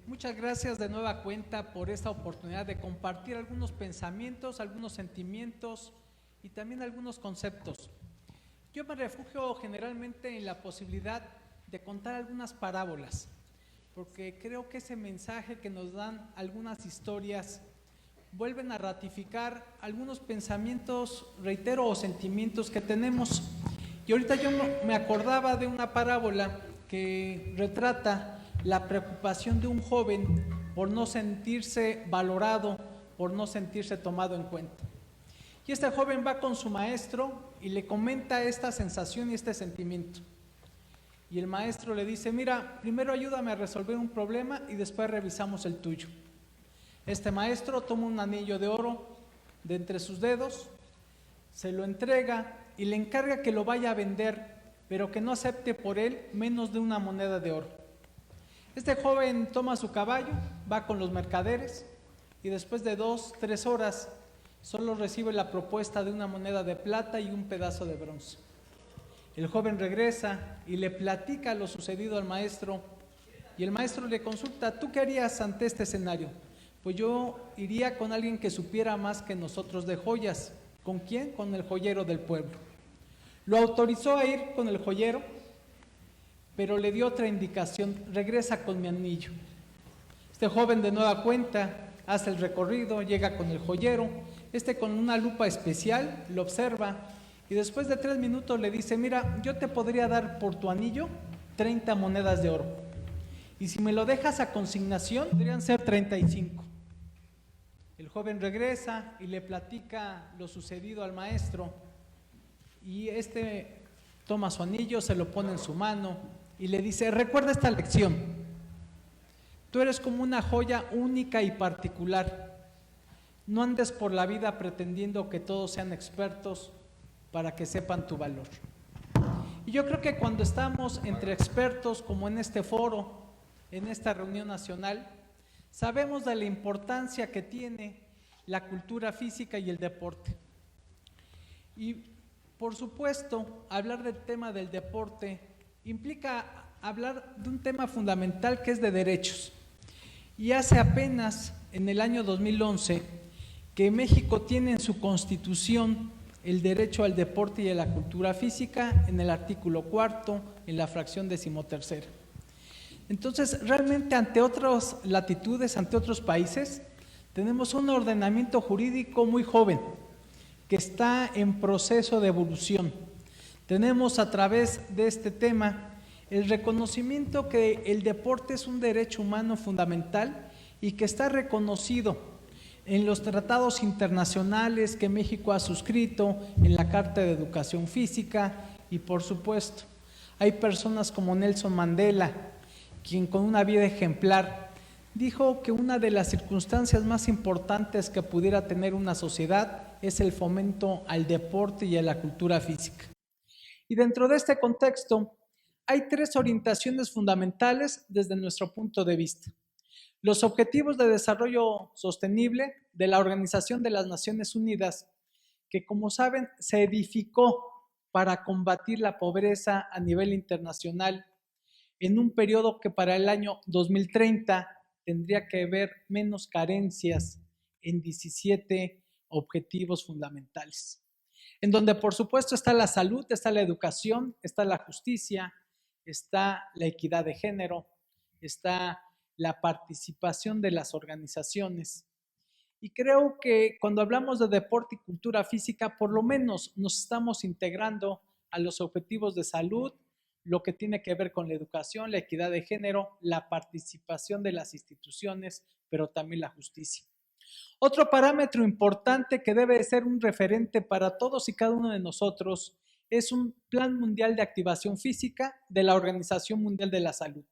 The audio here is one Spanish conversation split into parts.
Muchas gracias de nueva cuenta por esta oportunidad de compartir algunos pensamientos, algunos sentimientos y también algunos conceptos. Yo me refugio generalmente en la posibilidad de contar algunas parábolas, porque creo que ese mensaje que nos dan algunas historias vuelven a ratificar algunos pensamientos, reitero, o sentimientos que tenemos. Y ahorita yo me acordaba de una parábola que retrata la preocupación de un joven por no sentirse valorado, por no sentirse tomado en cuenta. Y este joven va con su maestro y le comenta esta sensación y este sentimiento. Y el maestro le dice: mira, primero ayúdame a resolver un problema y después revisamos el tuyo. Este maestro toma un anillo de oro de entre sus dedos, se lo entrega y le encarga que lo vaya a vender, pero que no acepte por él menos de una moneda de oro. Este joven toma su caballo, va con los mercaderes y después de 2, 3 horas solo recibe la propuesta de una moneda de plata y un pedazo de bronce. El joven regresa y le platica lo sucedido al maestro y el maestro le consulta: ¿tú qué harías ante este escenario? Pues yo iría con alguien que supiera más que nosotros de joyas. ¿Con quién? Con el joyero del pueblo. Lo autorizó a ir con el joyero, pero le dio otra indicación: regresa con mi anillo. Este joven de nueva cuenta hace el recorrido, llega con el joyero, con una lupa especial lo observa y después de 3 minutos le dice: mira, yo te podría dar por tu anillo 30 monedas de oro y si me lo dejas a consignación podrían ser 35. El joven regresa y le platica lo sucedido al maestro y toma su anillo, se lo pone en su mano y le dice: recuerda esta lección, tú eres como una joya única y particular, no andes por la vida pretendiendo que todos sean expertos para que sepan tu valor. Y yo creo que cuando estamos entre expertos, como en este foro, en esta reunión nacional, sabemos de la importancia que tiene la cultura física y el deporte. Y por supuesto, hablar del tema del deporte implica hablar de un tema fundamental que es de derechos. Y hace apenas, en el año 2011, que México tiene en su Constitución el derecho al deporte y a la cultura física en el artículo 4, en la fracción 13ª. Entonces, realmente ante otras latitudes, ante otros países, tenemos un ordenamiento jurídico muy joven, que está en proceso de evolución. Tenemos a través de este tema el reconocimiento que el deporte es un derecho humano fundamental y que está reconocido en los tratados internacionales que México ha suscrito, en la Carta de Educación Física y por supuesto, hay personas como Nelson Mandela, quien con una vida ejemplar dijo que una de las circunstancias más importantes que pudiera tener una sociedad es el fomento al deporte y a la cultura física. Y dentro de este contexto, hay 3 orientaciones fundamentales desde nuestro punto de vista. Los Objetivos de Desarrollo Sostenible de la Organización de las Naciones Unidas, que como saben se edificó para combatir la pobreza a nivel internacional en un periodo que para el año 2030 tendría que haber menos carencias en 17 objetivos fundamentales, en donde por supuesto está la salud, está la educación, está la justicia, está la equidad de género, está la participación de las organizaciones. Y creo que cuando hablamos de deporte y cultura física, por lo menos nos estamos integrando a los objetivos de salud, lo que tiene que ver con la educación, la equidad de género, la participación de las instituciones, pero también la justicia. Otro parámetro importante que debe ser un referente para todos y cada uno de nosotros es un Plan Mundial de Activación Física de la Organización Mundial de la Salud.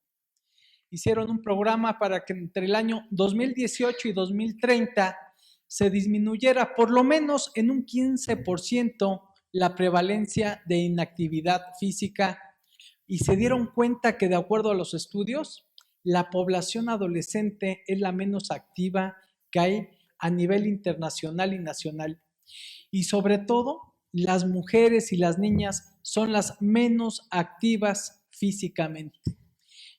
Hicieron un programa para que entre el año 2018 y 2030 se disminuyera por lo menos en un 15% la prevalencia de inactividad física y se dieron cuenta que de acuerdo a los estudios, la población adolescente es la menos activa que hay a nivel internacional y nacional. Y sobre todo, las mujeres y las niñas son las menos activas físicamente.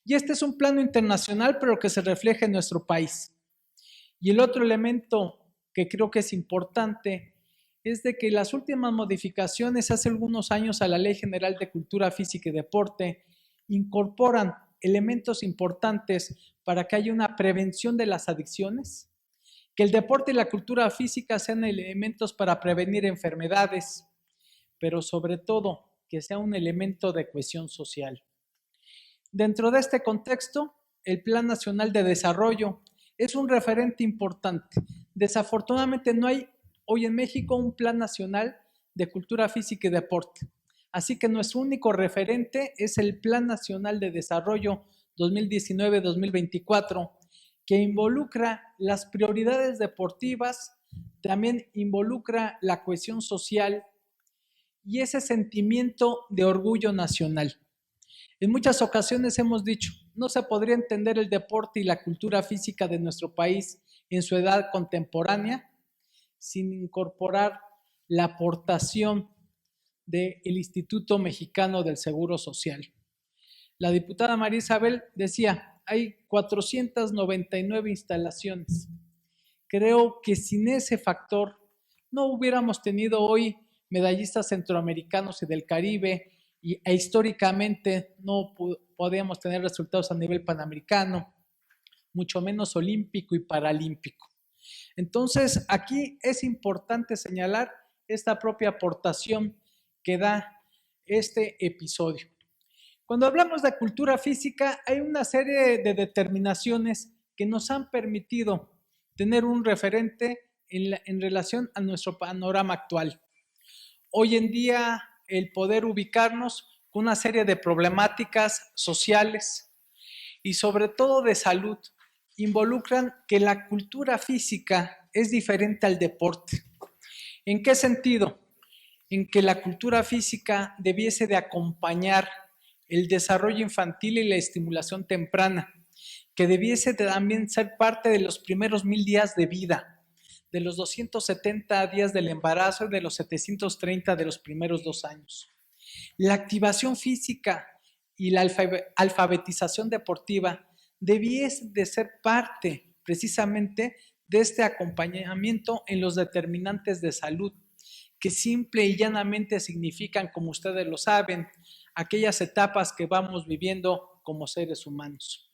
Y este es un plano internacional, pero que se refleja en nuestro país. Y el otro elemento que creo que es importante es de que las últimas modificaciones hace algunos años a la Ley General de Cultura Física y Deporte incorporan elementos importantes para que haya una prevención de las adicciones, que el deporte y la cultura física sean elementos para prevenir enfermedades, pero sobre todo que sea un elemento de cohesión social. Dentro de este contexto, el Plan Nacional de Desarrollo es un referente importante. Desafortunadamente no hay hoy en México un Plan Nacional de Cultura Física y Deporte. Así que nuestro único referente es el Plan Nacional de Desarrollo 2019-2024, que involucra las prioridades deportivas, también involucra la cohesión social y ese sentimiento de orgullo nacional. En muchas ocasiones hemos dicho, no se podría entender el deporte y la cultura física de nuestro país en su edad contemporánea sin incorporar la aportación del Instituto Mexicano del Seguro Social. La diputada María Isabel decía, hay 499 instalaciones. Creo que sin ese factor no hubiéramos tenido hoy medallistas centroamericanos y del Caribe e históricamente no podíamos tener resultados a nivel panamericano, mucho menos olímpico y paralímpico. Entonces, aquí es importante señalar esta propia aportación que da este episodio. Cuando hablamos de cultura física, hay una serie de determinaciones que nos han permitido tener un referente en relación a nuestro panorama actual. Hoy en día, el poder ubicarnos con una serie de problemáticas sociales y sobre todo de salud involucran que la cultura física es diferente al deporte. ¿En qué sentido? En que la cultura física debiese de acompañar el desarrollo infantil y la estimulación temprana, que debiese de también ser parte de los primeros 1000 días de vida, de los 270 días del embarazo y de los 730 de los primeros 2 años. La activación física y la alfabetización deportiva debiese de ser parte precisamente de este acompañamiento en los determinantes de salud, que simple y llanamente significan, como ustedes lo saben, aquellas etapas que vamos viviendo como seres humanos.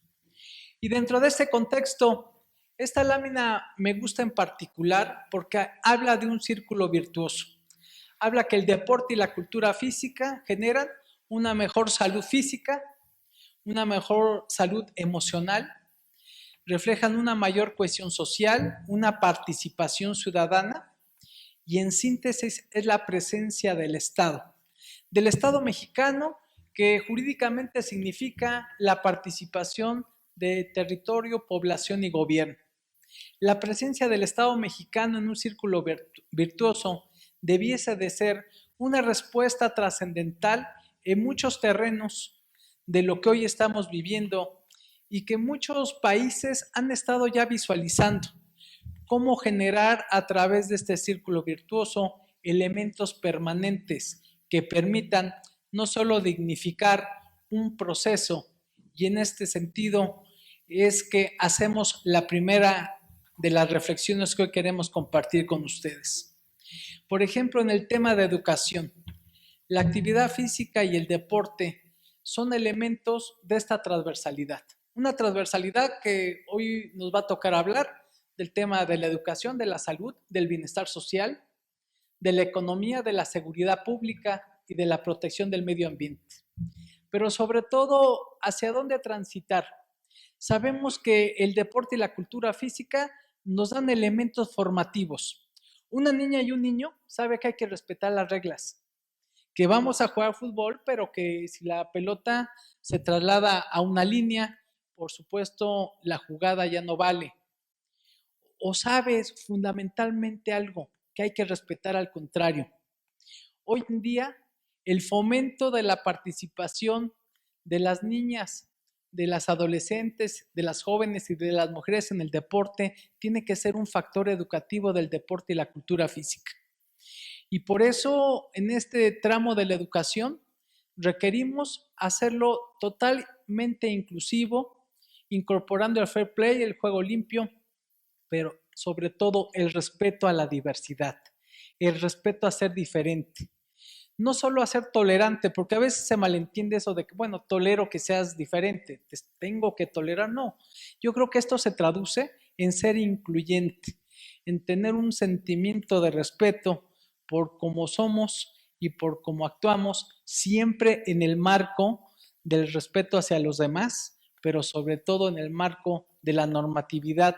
Y dentro de este contexto, esta lámina me gusta en particular porque habla de un círculo virtuoso. Habla que el deporte y la cultura física generan una mejor salud física, una mejor salud emocional, reflejan una mayor cohesión social, una participación ciudadana y en síntesis es la presencia del Estado mexicano, que jurídicamente significa la participación de territorio, población y gobierno. La presencia del Estado mexicano en un círculo virtuoso debiese de ser una respuesta trascendental en muchos terrenos de lo que hoy estamos viviendo y que muchos países han estado ya visualizando cómo generar a través de este círculo virtuoso elementos permanentes que permitan no solo dignificar un proceso, y en este sentido es que hacemos la primera de las reflexiones que hoy queremos compartir con ustedes. Por ejemplo, en el tema de educación, la actividad física y el deporte son elementos de esta transversalidad. Una transversalidad que hoy nos va a tocar hablar del tema de la educación, de la salud, del bienestar social, de la economía, de la seguridad pública y de la protección del medio ambiente. Pero sobre todo, ¿hacia dónde transitar? Sabemos que el deporte y la cultura física nos dan elementos formativos. Una niña y un niño sabe que hay que respetar las reglas, que vamos a jugar fútbol, pero que si la pelota se traslada a una línea, por supuesto, la jugada ya no vale. O sabes fundamentalmente algo que hay que respetar al contrario. Hoy en día, el fomento de la participación de las niñas, de las adolescentes, de las jóvenes y de las mujeres en el deporte tiene que ser un factor educativo del deporte y la cultura física. Y por eso, en este tramo de la educación, requerimos hacerlo totalmente inclusivo, incorporando el fair play, el juego limpio, pero sobre todo el respeto a la diversidad, el respeto a ser diferente. No solo a ser tolerante, porque a veces se malentiende eso de que, bueno, tolero que seas diferente, te tengo que tolerar. No, yo creo que esto se traduce en ser incluyente, en tener un sentimiento de respeto por cómo somos y por cómo actuamos, siempre en el marco del respeto hacia los demás, pero sobre todo en el marco de la normatividad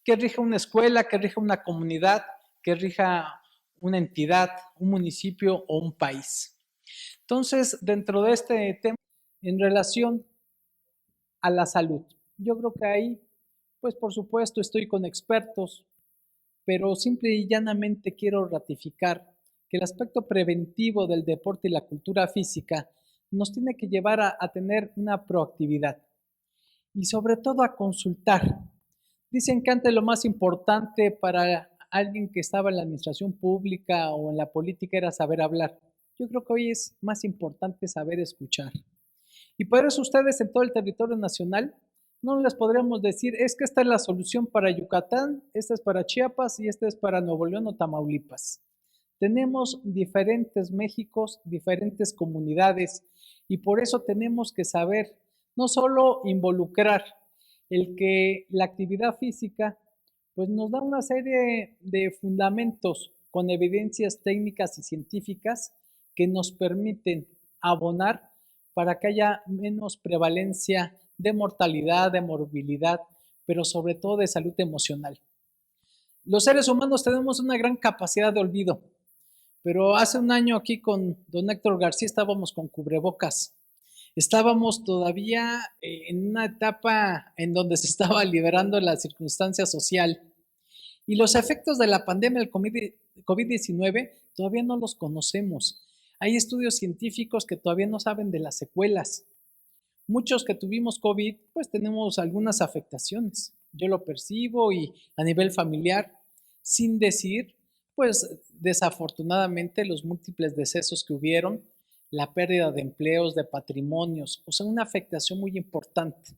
que rija una escuela, que rija una comunidad, que rija una entidad, un municipio o un país. Entonces, dentro de este tema, en relación a la salud, yo creo que ahí, pues por supuesto, estoy con expertos, pero simple y llanamente quiero ratificar que el aspecto preventivo del deporte y la cultura física nos tiene que llevar a tener una proactividad y sobre todo a consultar. Dicen que antes lo más importante para alguien que estaba en la administración pública o en la política era saber hablar. Yo creo que hoy es más importante saber escuchar. Y por eso ustedes en todo el territorio nacional no les podríamos decir, es que esta es la solución para Yucatán, esta es para Chiapas y esta es para Nuevo León o Tamaulipas. Tenemos diferentes Méxicos, diferentes comunidades y por eso tenemos que saber no solo involucrar el que la actividad física pues nos da una serie de fundamentos con evidencias técnicas y científicas que nos permiten abonar para que haya menos prevalencia de mortalidad, de morbilidad, pero sobre todo de salud emocional. Los seres humanos tenemos una gran capacidad de olvido, pero hace un año aquí con don Héctor García estábamos con cubrebocas. Estábamos todavía en una etapa en donde se estaba liberando la circunstancia social y los efectos de la pandemia del COVID-19 todavía no los conocemos. Hay estudios científicos que todavía no saben de las secuelas. Muchos que tuvimos COVID, pues tenemos algunas afectaciones. Yo lo percibo y a nivel familiar, sin decir, pues desafortunadamente los múltiples decesos que hubieron, la pérdida de empleos, de patrimonios, o sea, una afectación muy importante.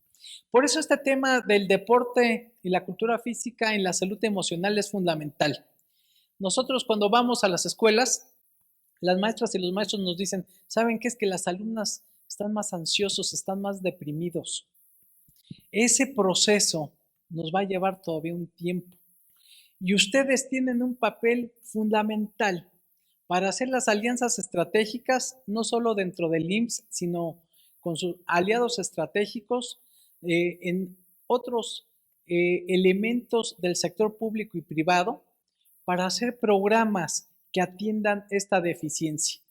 Por eso este tema del deporte y la cultura física en la salud emocional es fundamental. Nosotros cuando vamos a las escuelas, las maestras y los maestros nos dicen, ¿saben qué? Es que las alumnas están más ansiosos, están más deprimidos. Ese proceso nos va a llevar todavía un tiempo. Y ustedes tienen un papel fundamental para hacer las alianzas estratégicas, no solo dentro del IMSS, sino con sus aliados estratégicos en otros elementos del sector público y privado para hacer programas que atiendan esta deficiencia.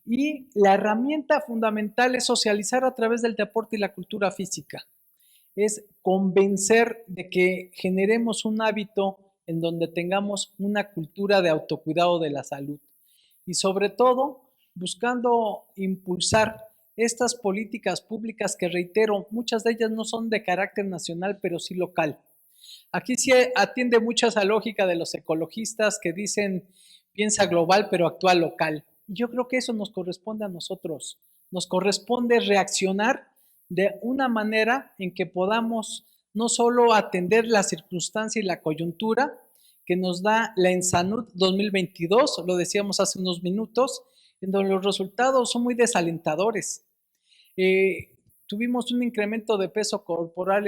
Y la herramienta fundamental es socializar a través del deporte y la cultura física. Es convencer de que generemos un hábito en donde tengamos una cultura de autocuidado de la salud. Y sobre todo, buscando impulsar estas políticas públicas que, reitero, muchas de ellas no son de carácter nacional, pero sí local. Aquí sí atiende mucho esa lógica de los ecologistas que dicen, piensa global, pero actúa local. Y yo creo que eso nos corresponde a nosotros. Nos corresponde reaccionar de una manera en que podamos no solo atender la circunstancia y la coyuntura que nos da la ENSANUD 2022, lo decíamos hace unos minutos, en donde los resultados son muy desalentadores. Tuvimos un incremento de peso corporal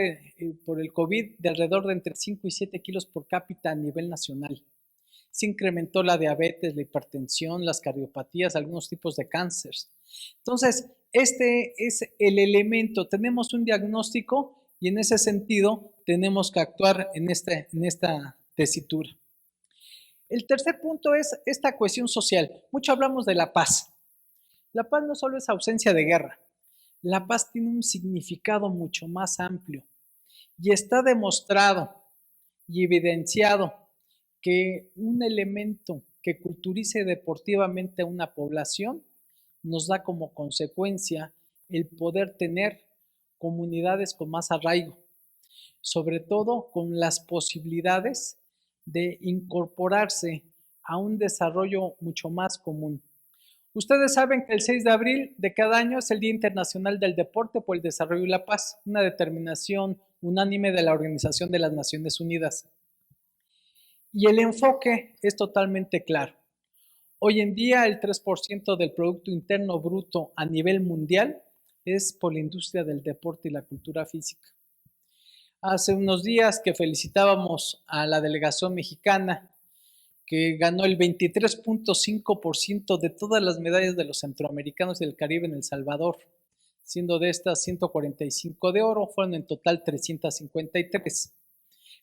por el COVID de alrededor de entre 5 y 7 kilos por cápita a nivel nacional. Se incrementó la diabetes, la hipertensión, las cardiopatías, algunos tipos de cáncer. Entonces, este es el elemento. Tenemos un diagnóstico y en ese sentido tenemos que actuar en esta tesitura. El tercer punto es esta cohesión social. Mucho hablamos de la paz. La paz no solo es ausencia de guerra. La paz tiene un significado mucho más amplio y está demostrado y evidenciado que un elemento que culturice deportivamente a una población nos da como consecuencia el poder tener comunidades con más arraigo, sobre todo con las posibilidades de incorporarse a un desarrollo mucho más común. Ustedes saben que el 6 de abril de cada año es el Día Internacional del Deporte por el Desarrollo y la Paz, una determinación unánime de la Organización de las Naciones Unidas. Y el enfoque es totalmente claro. Hoy en día el 3% del Producto Interno Bruto a nivel mundial es por la industria del deporte y la cultura física. Hace unos días que felicitábamos a la delegación mexicana que ganó el 23.5% de todas las medallas de los centroamericanos y del Caribe en El Salvador, siendo de estas 145 de oro, fueron en total 353.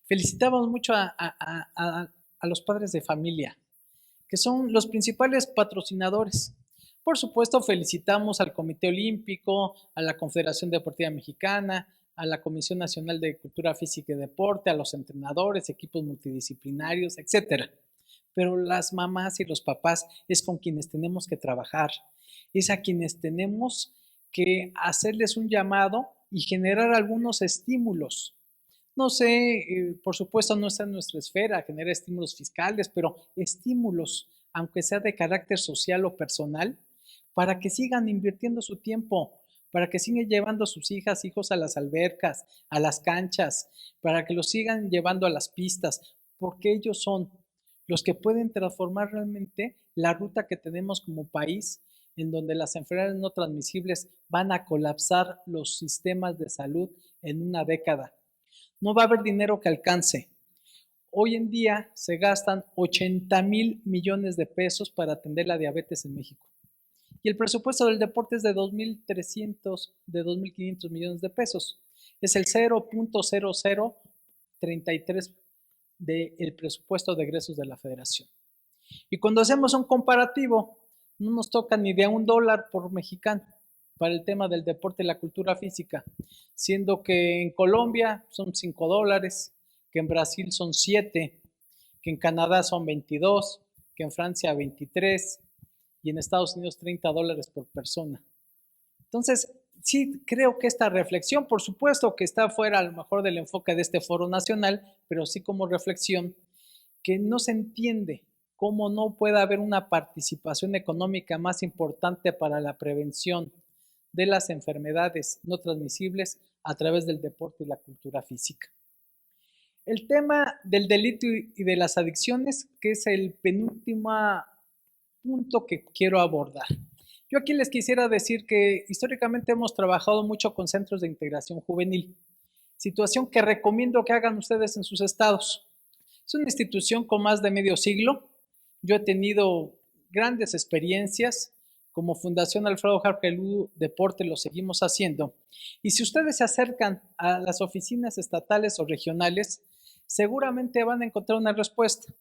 Felicitamos mucho a los padres de familia, que son los principales patrocinadores. Por supuesto, felicitamos al Comité Olímpico, a la Confederación Deportiva Mexicana, a la Comisión Nacional de Cultura Física y Deporte, a los entrenadores, equipos multidisciplinarios, etcétera. Pero las mamás y los papás es con quienes tenemos que trabajar, es a quienes tenemos que hacerles un llamado y generar algunos estímulos. No sé, por supuesto no está en nuestra esfera generar estímulos fiscales, pero estímulos, aunque sea de carácter social o personal, para que sigan invirtiendo su tiempo, para que sigan llevando a sus hijas, hijos a las albercas, a las canchas, para que los sigan llevando a las pistas, porque ellos son los que pueden transformar realmente la ruta que tenemos como país, en donde las enfermedades no transmisibles van a colapsar los sistemas de salud en una década. No va a haber dinero que alcance. Hoy en día se gastan 80,000 millones de pesos para atender la diabetes en México. Y el presupuesto del deporte es de 2,300, de 2,500 millones de pesos. Es el 0.0033 del presupuesto de egresos de la federación. Y cuando hacemos un comparativo, no nos toca ni de $1 por mexicano para el tema del deporte y la cultura física, siendo que en Colombia son $5, que en Brasil son 7, que en Canadá son 22, que en Francia 23 y en Estados Unidos $30 por persona. Entonces, sí creo que esta reflexión, por supuesto que está fuera a lo mejor del enfoque de este foro nacional, pero sí como reflexión, que no se entiende cómo no puede haber una participación económica más importante para la prevención de las enfermedades no transmisibles a través del deporte y la cultura física. El tema del delito y de las adicciones, que es el penúltimo punto que quiero abordar. Yo aquí les quisiera decir que históricamente hemos trabajado mucho con centros de integración juvenil, situación que recomiendo que hagan ustedes en sus estados. Es una institución con más de medio siglo. Yo he tenido grandes experiencias. Como Fundación Alfredo Harpelú Deporte lo seguimos haciendo. Y si ustedes se acercan a las oficinas estatales o regionales, seguramente van a encontrar una respuesta.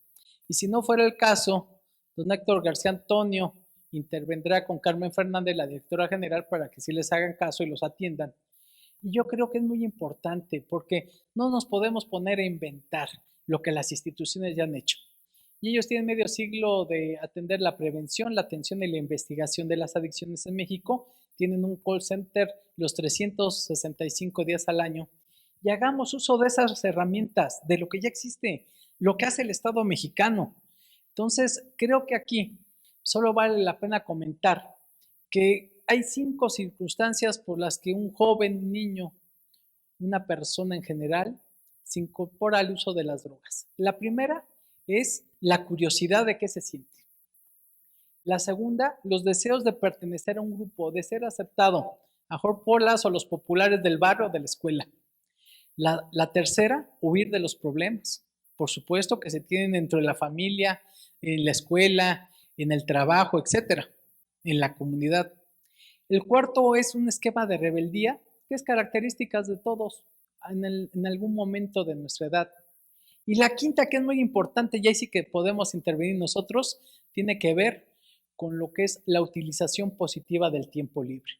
Y si no fuera el caso, don Héctor García Antonio intervendrá con Carmen Fernández, la directora general, para que sí les hagan caso y los atiendan. Y yo creo que es muy importante porque no nos podemos poner a inventar lo que las instituciones ya han hecho. Y ellos tienen medio siglo de atender la prevención, la atención y la investigación de las adicciones en México. Tienen un call center los 365 días al año. Y hagamos uso de esas herramientas, de lo que ya existe, lo que hace el Estado mexicano. Entonces, creo que aquí solo vale la pena comentar que hay 5 circunstancias por las que un joven, un niño, una persona en general, se incorpora al uso de las drogas. La primera es la curiosidad de qué se siente. La segunda, los deseos de pertenecer a un grupo, de ser aceptado, a mejor por las o los populares del barrio o de la escuela. La tercera, huir de los problemas. Por supuesto que se tienen dentro de la familia, en la escuela, en el trabajo, etcétera, en la comunidad. El cuarto es un esquema de rebeldía, que es características de todos en algún momento de nuestra edad. Y la quinta, que es muy importante, y ahí sí que podemos intervenir nosotros, tiene que ver con lo que es la utilización positiva del tiempo libre.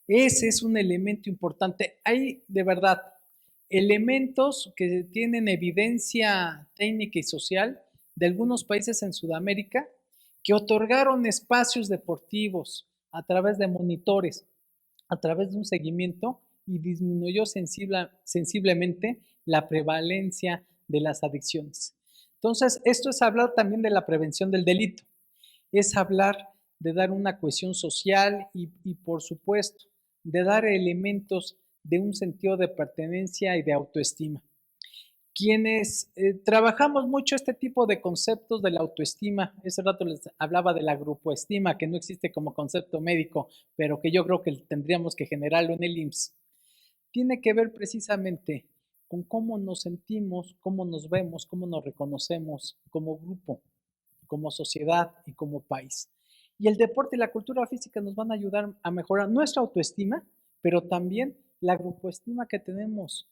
Ese es un elemento importante. Hay, de verdad, elementos que tienen evidencia técnica y social de algunos países en Sudamérica que otorgaron espacios deportivos a través de monitores, a través de un seguimiento y disminuyó sensiblemente la prevalencia de las adicciones. Entonces, esto es hablar también de la prevención del delito, es hablar de dar una cohesión social y por supuesto, de dar elementos de un sentido de pertenencia y de autoestima. Quienes trabajamos mucho este tipo de conceptos de la autoestima, ese rato les hablaba de la grupoestima, que no existe como concepto médico, pero que yo creo que tendríamos que generarlo en el IMSS, tiene que ver precisamente con cómo nos sentimos, cómo nos vemos, cómo nos reconocemos como grupo, como sociedad y como país. Y el deporte y la cultura física nos van a ayudar a mejorar nuestra autoestima, pero también la grupoestima que tenemos.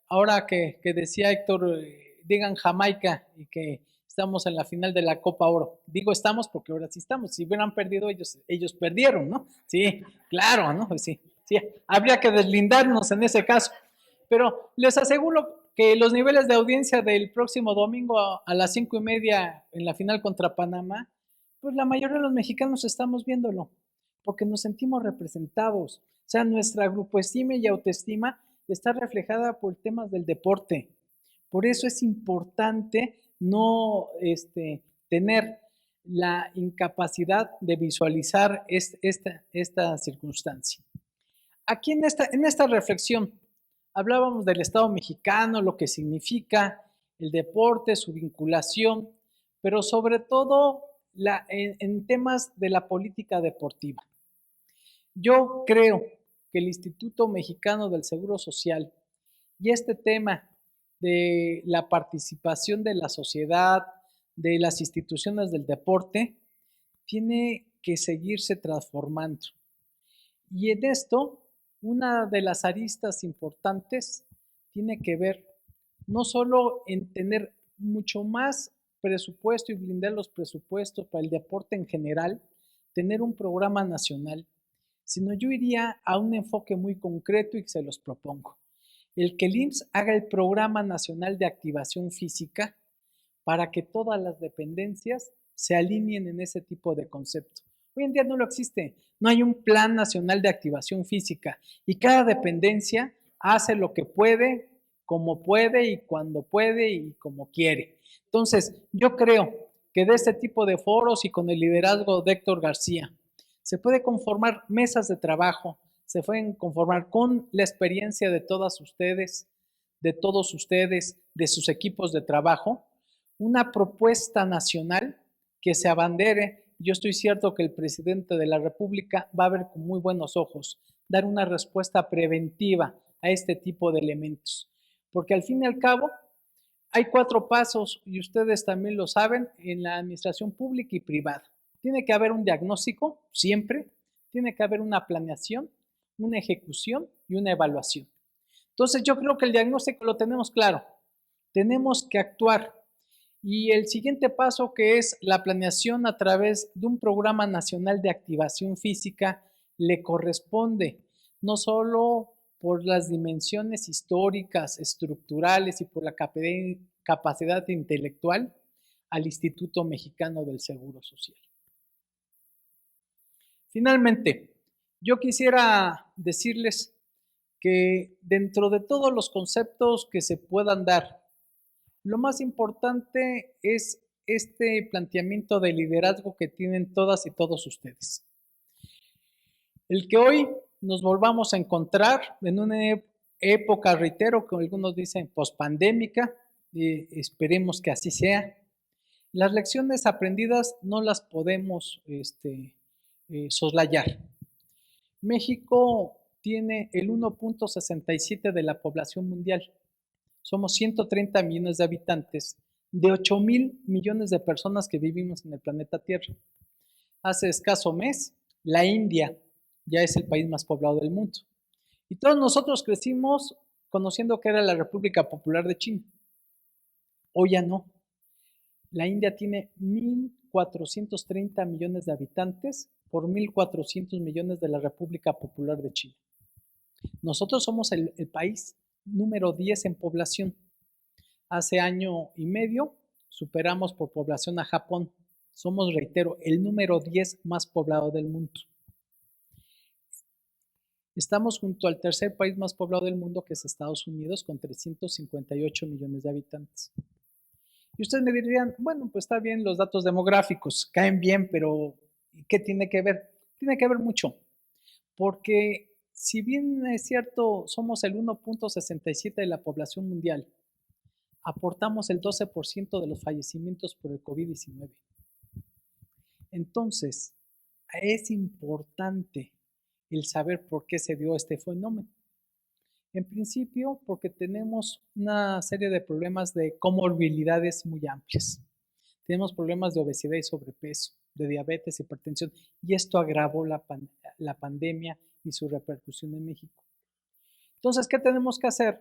Ahora que decía Héctor, digan Jamaica y que estamos en la final de la Copa Oro. Digo estamos porque ahora sí estamos. Si hubieran perdido, ellos perdieron, ¿no? Sí, claro, ¿no? Sí, sí, habría que deslindarnos en ese caso. Pero les aseguro que los niveles de audiencia del próximo domingo a las 5:30 en la final contra Panamá, pues la mayoría de los mexicanos estamos viéndolo, porque nos sentimos representados. O sea, nuestra grupoestima y autoestima está reflejada por temas del deporte. Por eso es importante no tener la incapacidad de visualizar esta circunstancia. Aquí en esta reflexión hablábamos del Estado mexicano, lo que significa el deporte, su vinculación, pero sobre todo en temas de la política deportiva. Yo creo que el Instituto Mexicano del Seguro Social y este tema de la participación de la sociedad, de las instituciones del deporte, tiene que seguirse transformando. Y en esto, una de las aristas importantes tiene que ver no solo en tener mucho más presupuesto y blindar los presupuestos para el deporte en general, tener un programa nacional, sino yo iría a un enfoque muy concreto y se los propongo. El que el IMSS haga el Programa Nacional de Activación Física para que todas las dependencias se alineen en ese tipo de concepto. Hoy en día no lo existe, no hay un plan nacional de activación física y cada dependencia hace lo que puede, como puede y cuando puede y como quiere. Entonces, yo creo que de este tipo de foros y con el liderazgo de Héctor García, se puede conformar mesas de trabajo, se pueden conformar con la experiencia de todas ustedes, de todos ustedes, de sus equipos de trabajo, una propuesta nacional que se abandere. Yo estoy cierto que el presidente de la República va a ver con muy buenos ojos dar una respuesta preventiva a este tipo de elementos. Porque al fin y al cabo, hay 4 pasos, y ustedes también lo saben, en la administración pública y privada. Tiene que haber un diagnóstico, siempre. Tiene que haber una planeación, una ejecución y una evaluación. Entonces, yo creo que el diagnóstico lo tenemos claro. Tenemos que actuar. Y el siguiente paso, que es la planeación a través de un programa nacional de activación física, le corresponde no solo por las dimensiones históricas, estructurales y por la capacidad intelectual al Instituto Mexicano del Seguro Social. Finalmente, yo quisiera decirles que dentro de todos los conceptos que se puedan dar, lo más importante es este planteamiento de liderazgo que tienen todas y todos ustedes. El que hoy nos volvamos a encontrar en una época, reitero, como algunos dicen, pospandémica, esperemos que así sea. Las lecciones aprendidas no las podemos soslayar. México tiene el 1.67 de la población mundial. Somos 130 millones de habitantes de 8,000 millones de personas que vivimos en el planeta Tierra. Hace escaso mes, la India ya es el país más poblado del mundo. Y todos nosotros crecimos conociendo que era la República Popular de China. Hoy ya no. La India tiene 1,430 millones de habitantes por 1,400 millones de la República Popular de China. Nosotros somos el país número 10 en población. Hace año y medio superamos por población a Japón. Somos, reitero, el número 10 más poblado del mundo. Estamos junto al tercer país más poblado del mundo, que es Estados Unidos, con 358 millones de habitantes. Y ustedes me dirían, bueno, pues está bien los datos demográficos, caen bien, pero ¿qué tiene que ver? Tiene que ver mucho, porque si bien es cierto, somos el 1.67 de la población mundial, aportamos el 12% de los fallecimientos por el COVID-19. Entonces, es importante el saber por qué se dio este fenómeno. En principio, porque tenemos una serie de problemas de comorbilidades muy amplias. Tenemos problemas de obesidad y sobrepeso, de diabetes, hipertensión, y esto agravó la pandemia y su repercusión en México. Entonces, ¿qué tenemos que hacer?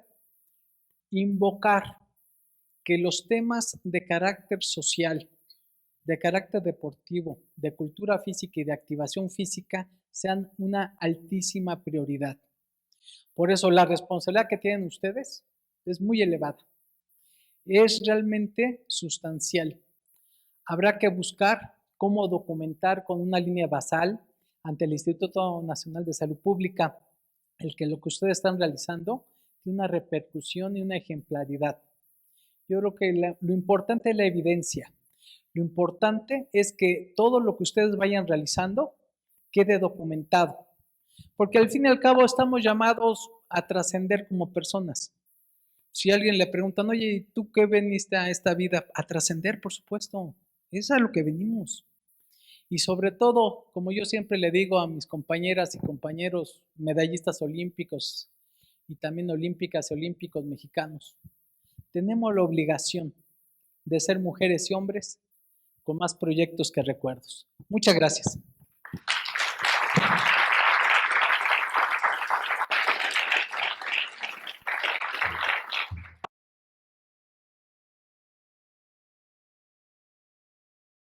Invocar que los temas de carácter social, de carácter deportivo, de cultura física y de activación física sean una altísima prioridad. Por eso la responsabilidad que tienen ustedes es muy elevada. Es realmente sustancial. Habrá que buscar cómo documentar con una línea basal ante el Instituto Nacional de Salud Pública lo que ustedes están realizando tiene una repercusión y una ejemplaridad. Yo creo que lo importante es la evidencia. Lo importante es que todo lo que ustedes vayan realizando quede documentado, porque al fin y al cabo estamos llamados a trascender como personas. Si a alguien le preguntan, oye, ¿tú qué veniste a esta vida? A trascender, por supuesto. Es a lo que venimos. Y sobre todo, como yo siempre le digo a mis compañeras y compañeros medallistas olímpicos y también olímpicas y olímpicos mexicanos, tenemos la obligación de ser mujeres y hombres con más proyectos que recuerdos. Muchas gracias.